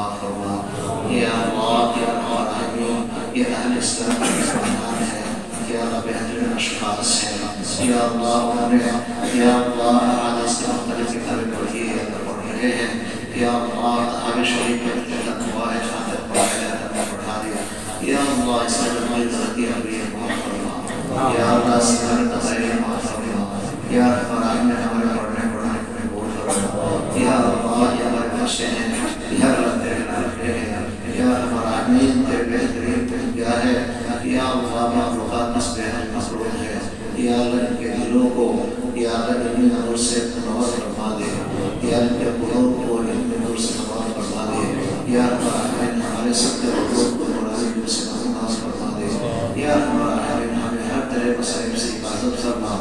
معاف فرما یا اللہ یا الراحمین یہ اہل اسلام کے مسلمان ہیں یا اللہ بہترین اشخاص ہیں یا اللہ انہیں یا اللہ حادث کے مختلف کتابیں پڑھی ہے پڑھ رہے ہیں یا اللہ تحابی شریف کے تحت دعا ہے جہاں تک پڑھا ہے پڑھا دیا یا اللہ اس میں جمعی ترقی عبری معاف فرما یا اللہ سکھانے تغیر معاف فرما یا فراہم نے ہمارے پڑھنے پڑھانے کو قبول فرما یا اللہ یہ ہمارے بچے ہیں یا اللہ تیرے لڑکے ہیں یا ہمارا امین تیرے بہترین کیا ہے یا اللہ مخلوقات مسبح مخلوق ہے یا اللہ ان کے دلوں کو یا اللہ ان کے نور سے نور فرما دے یا ان کے قلوب کو ان کے نور سے نور فرما دے یا اللہ ہمارے سب کے قلوب کو مرازم سے ناز فرما دے یا ہمارا ہمیں ہر طرح مسائل سے حفاظت فرما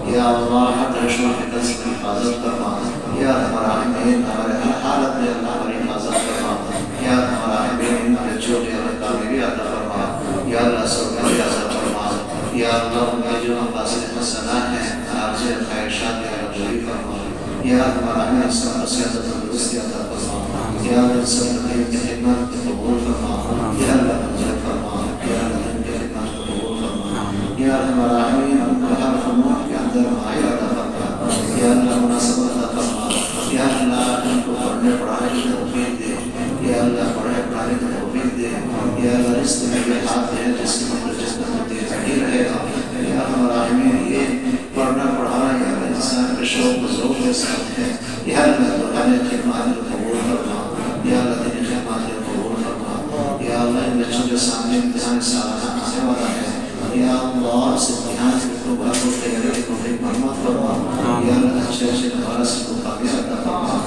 یا اللہ ہر طرح شروع کی طرف سے حفاظت فرما یا ہمارا امین ہمارے ہر حالت میں اللہ ہماری حفاظت فرما یا ہمارا امین بچوں کے اللہ کامیابی عطا فرما یا اللہ سرکاری عطا فرما یا اللہ ان کے جو مقاصد حسنات ہیں عارضی خواہشات یا رجوعی فرما یا ہمارا امین سب صحت تندرستی عطا فرما یا اللہ سب نبی کی خدمت قبول فرما یا اللہ منظر فرما یا اللہ ان کی خدمت قبول فرما یا ہمارا امین ان کو ہر فنون کے اندر ماہر عطا فرما یا اللہ مناسبت عطا فرما یا اللہ ان کو پڑھنے پڑھانے کی توفیق دے یا اللہ پڑھنے پڑھانے کی توفیق دے یا اللہ رزق میں یہ ہاتھ ہے جس کی مطلب جس کا مدد ہی رہے گا یا ہمارا امین یہ پڑھنا پڑھانا یا اللہ انسان کے شوق و ذوق کے ساتھ ہے یا اللہ تو ہمیں خدمات قبول فرما یا اللہ تیری خدمات قبول فرما یا اللہ ان بچوں کے سامنے امتحان سالانہ آنے والا ہے یا اللہ اس امتحان کے طلباء کو تیاری کی توفیق مرحمت فرما یا اللہ اچھے اچھے دوبارہ سے مقابل عطا فرما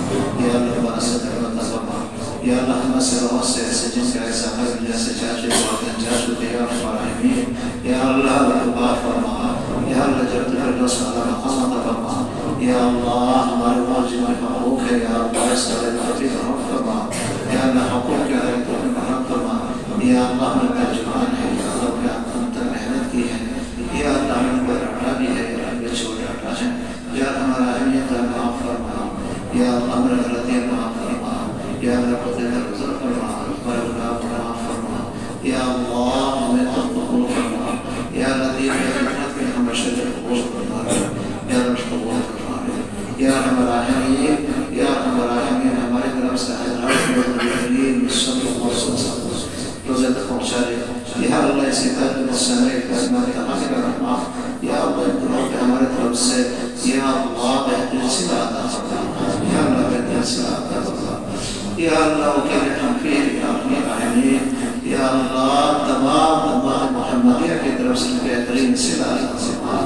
یا اللہ دوبارہ سے تقبل عطا فرما یا اللہ ہم سے بہت سے ایسے جن کا ایسا ہے جیسے چاچے والدین جا چکے یا فراہمین یا اللہ دعا فرما یا اللہ جب تک دوست والا مقام عطا فرما یا اللہ ہمارے واجب حقوق ہے یا اللہ اس کا توفیق مرحمت فرما یا اللہ حقوق کے ادائے توفیق مرحمت فرما یا اللہ ہمیں ترجمان ہے یا اللہ کے ہم تک محنت کی ہے یا اللہ ہمیں کوئی ڈاٹا بھی ہے یا اللہ چھوڑ ڈاٹا ہے یا ہمارا اہمیت معاف فرما یا اللہ ہمارے غلطیاں معاف فرما یا اللہ کو دل گزر فرما ہمارے گناہ کو معاف فرما یا اللہ ہمیں تو قبول فرما یا اللہ دین کی خدمت میں ہمیشہ قبول فرما یا اللہ قبول فرما یا ہمارا اہمیت یا ہمارا اہمیت ہمارے طرف سے حضرات مدرین صلی اللہ علیہ وسلم روزے تک پہنچا دے یا اللہ اسی طرح مسئلہ خدمت تمام کا رحمہ یا اللہ گناہ پہ ہمارے طرف سے یا اللہ بہترین سے عطا فرما یا اللہ بہترین سے عطا فرما یا اللہ وکیل حنفیر یا اپنی اہمین یا اللہ تمام محمدیہ کی طرف سے بہترین سے عطا فرما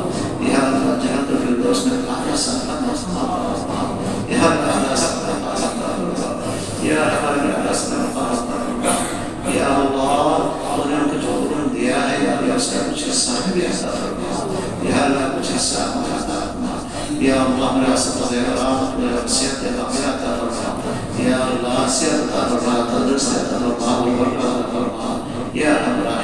یا اللہ جنت الفردوس میں قاعدہ ساتھ فرما یا اللہ یا ہمارے راستے یا اللہ انہوں نے جو علم دیا ہے یا اللہ اس کا کچھ حصہ بھی عطا فرما یا اللہ کچھ حصہ عطا فرما یا اللہ ہمارے حسن وزیرات و صحت کاملہ عطا فرما یا اللہ صحت عطا فرما تندرستی عطا فرما برکت عطا فرما یا اللہ